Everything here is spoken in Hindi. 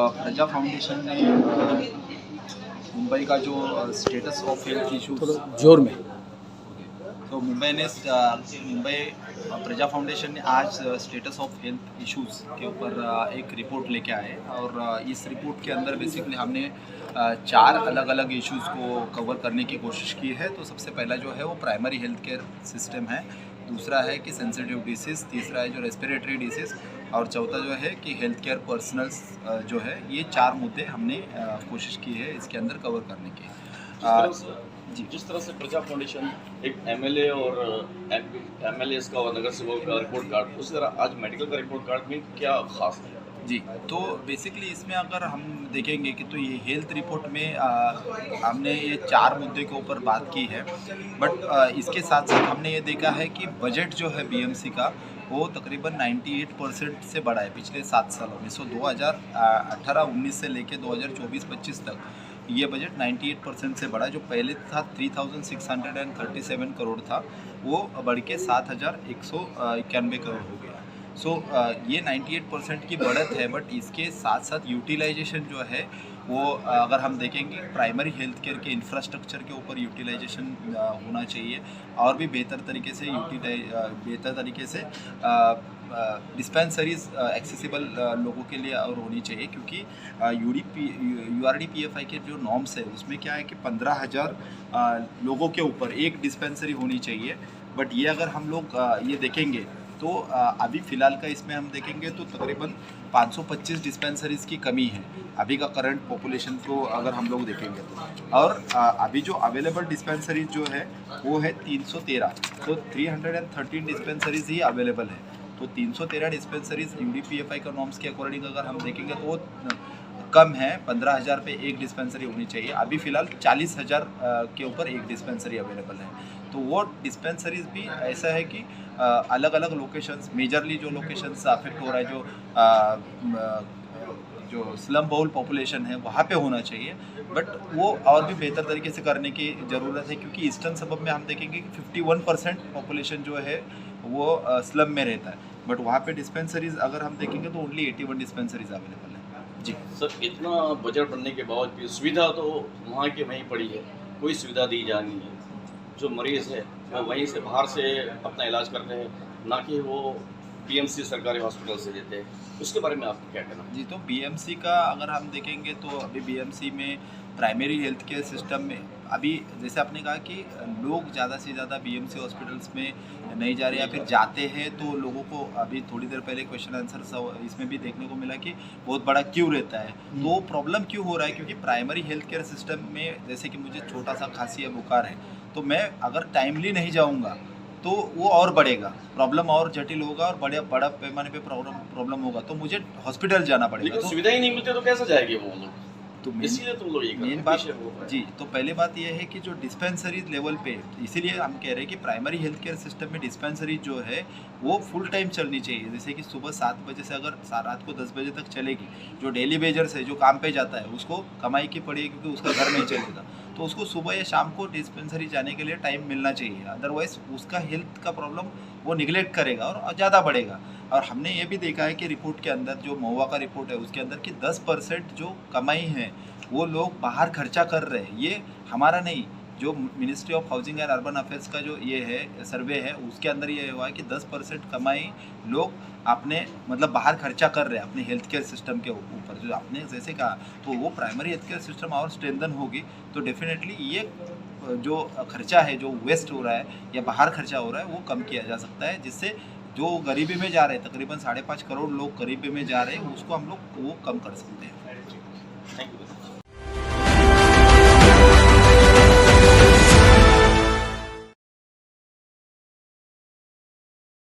प्रजा फाउंडेशन ने मुंबई का जो स्टेटस ऑफ हेल्थ इशूज़ जोर में तो मुंबई प्रजा फाउंडेशन ने आज स्टेटस ऑफ हेल्थ इश्यूज़ के ऊपर एक रिपोर्ट लेके आए और इस रिपोर्ट के अंदर बेसिकली हमने 4 अलग अलग इश्यूज़ को कवर करने की कोशिश की है। तो सबसे पहला जो है वो प्राइमरी हेल्थ केयर सिस्टम है, दूसरा है कि सेंसिटिव डिसीज़, तीसरा है जो रेस्पिरेटरी डिसीज़ और चौथा जो है कि हेल्थ केयर पर्सनल्स जो है। ये 4 मुद्दे हमने कोशिश की है इसके अंदर कवर करने की। जिस तरह से प्रजा फाउंडेशन एक एमएलए और एमएलएस का और नगर सेवक का रिपोर्ट कार्ड, उसी तरह आज मेडिकल का रिपोर्ट कार्ड में क्या खास है? जी, तो बेसिकली इसमें अगर हम देखेंगे कि तो ये हेल्थ रिपोर्ट में हमने ये 4 मुद्दे के ऊपर बात की है, बट इसके साथ साथ हमने ये देखा है कि बजट जो है बीएमसी का वो तकरीबन 98% से बढ़ा है पिछले 7 सालों में। 2018-19 से लेके 2024-25 तक ये बजट 98% से बढ़ा। जो पहले था 3637 करोड़ था, वो बढ़ के 7191 करोड़ हो गया। ये 98% की बढ़त है, बट इसके साथ साथ यूटिलाइजेशन जो है वो अगर हम देखेंगे प्राइमरी हेल्थ केयर के इंफ्रास्ट्रक्चर के ऊपर यूटिलाइजेशन होना चाहिए और भी बेहतर तरीके से डिस्पेंसरीज एक्सेसिबल लोगों के लिए और होनी चाहिए, क्योंकि URDPFI के जो नॉर्म्स है उसमें क्या है कि 15,000 लोगों के ऊपर एक डिस्पेंसरी होनी चाहिए। बट ये अगर हम लोग ये देखेंगे तो अभी फ़िलहाल का इसमें हम देखेंगे तो तकरीबन 525 डिस्पेंसरीज़ की कमी है अभी का करंट पॉपुलेशन को अगर हम लोग देखेंगे तो। और अभी जो अवेलेबल डिस्पेंसरीज जो है वो है 313, तो 313 डिस्पेंसरीज ही अवेलेबल है। तो 313 डिस्पेंसरीज UDPFI का नॉर्म्स के अकॉर्डिंग अगर हम देखेंगे तो वो कम है। 15,000 पे एक डिस्पेंसरी होनी चाहिए। अभी फ़िलहाल 40,000 के ऊपर एक डिस्पेंसरी अवेलेबल है। तो वो डिस्पेंसरीज भी ऐसा है कि अलग अलग लोकेशंस, मेजरली जो लोकेशंस अफेक्ट हो रहा है, जो स्लम बाउल पॉपुलेशन है वहाँ पे होना चाहिए, बट वो और भी बेहतर तरीके से करने की ज़रूरत है, क्योंकि ईस्टर्न सबब में हम देखेंगे कि 51% पॉपुलेशन जो है वो स्लम में रहता है, बट वहाँ पे डिस्पेंसरीज अगर हम देखेंगे तो ओनली 81 डिस्पेंसरीज अवेलेबल है। जी सर, इतना बजट बनने के बावजूद सुविधा तो वहाँ की वहीं पड़ी है, कोई सुविधा दी जा नहीं है। जो मरीज़ है वो वहीं से बाहर से अपना इलाज करते हैं, ना कि वो BMC सरकारी हॉस्पिटल से देते हैं। उसके बारे में आपको क्या कहना? जी, तो BMC का अगर हम देखेंगे तो अभी BMC में प्राइमरी हेल्थ केयर सिस्टम में अभी जैसे आपने कहा कि लोग ज़्यादा से ज़्यादा BMC हॉस्पिटल्स में नहीं जा रहे या फिर जाते हैं तो लोगों को अभी थोड़ी देर पहले क्वेश्चन आंसर इसमें भी देखने को मिला कि बहुत बड़ा क्यों रहता है। तो प्रॉब्लम क्यों हो रहा है, क्योंकि प्राइमरी हेल्थ केयर सिस्टम में जैसे कि मुझे छोटा सा खांसी या बुखार है तो मैं अगर टाइमली नहीं जाऊँगा तो वो और बढ़ेगा, प्रॉब्लम और जटिल होगा और बड़ा पैमाने पे प्रॉब्लम होगा, तो मुझे हॉस्पिटल जाना पड़ेगा। लेकिन तो सुविधा ही नहीं मिलती तो कैसे जाएंगे वो लोग? तो इसीलिए तो लोग ये मेन बात जी, तो पहले बात यह है कि जो डिस्पेंसरी लेवल पे, इसीलिए हम कह रहे हैं कि प्राइमरी हेल्थ केयर सिस्टम में डिस्पेंसरी जो है वो फुल टाइम चलनी चाहिए। जैसे कि सुबह 7 बजे से अगर रात को 10 बजे तक चलेगी, जो डेली वेजर्स है जो काम पे जाता है उसको कमाई की पड़ेगी, क्योंकि उसका घर नहीं चलेगा, तो उसको सुबह या शाम को डिस्पेंसरी जाने के लिए टाइम मिलना चाहिए। अदरवाइज उसका हेल्थ का प्रॉब्लम वो निगलेक्ट करेगा और ज़्यादा बढ़ेगा। और हमने ये भी देखा है कि रिपोर्ट के अंदर जो महुआ का रिपोर्ट है उसके अंदर कि 10% जो कमाई है वो लोग बाहर खर्चा कर रहे हैं। ये हमारा नहीं, जो ministry of housing and urban affairs का जो ये है सर्वे है उसके अंदर ये हुआ है कि 10% कमाई लोग अपने मतलब बाहर खर्चा कर रहे हैं अपने हेल्थ केयर सिस्टम के ऊपर। जो आपने जैसे कहा, तो वो प्राइमरी हेल्थ केयर सिस्टम और स्ट्रेंथन होगी तो डेफिनेटली ये जो खर्चा है जो वेस्ट हो रहा है या बाहर खर्चा हो रहा है वो कम किया जा सकता है, जिससे जो गरीबी में जा रहे हैं, तकरीबन 5.5 करोड़ लोग गरीबी में जा रहे हैं, उसको हम लोग वो कम कर सकते हैं। Thank you.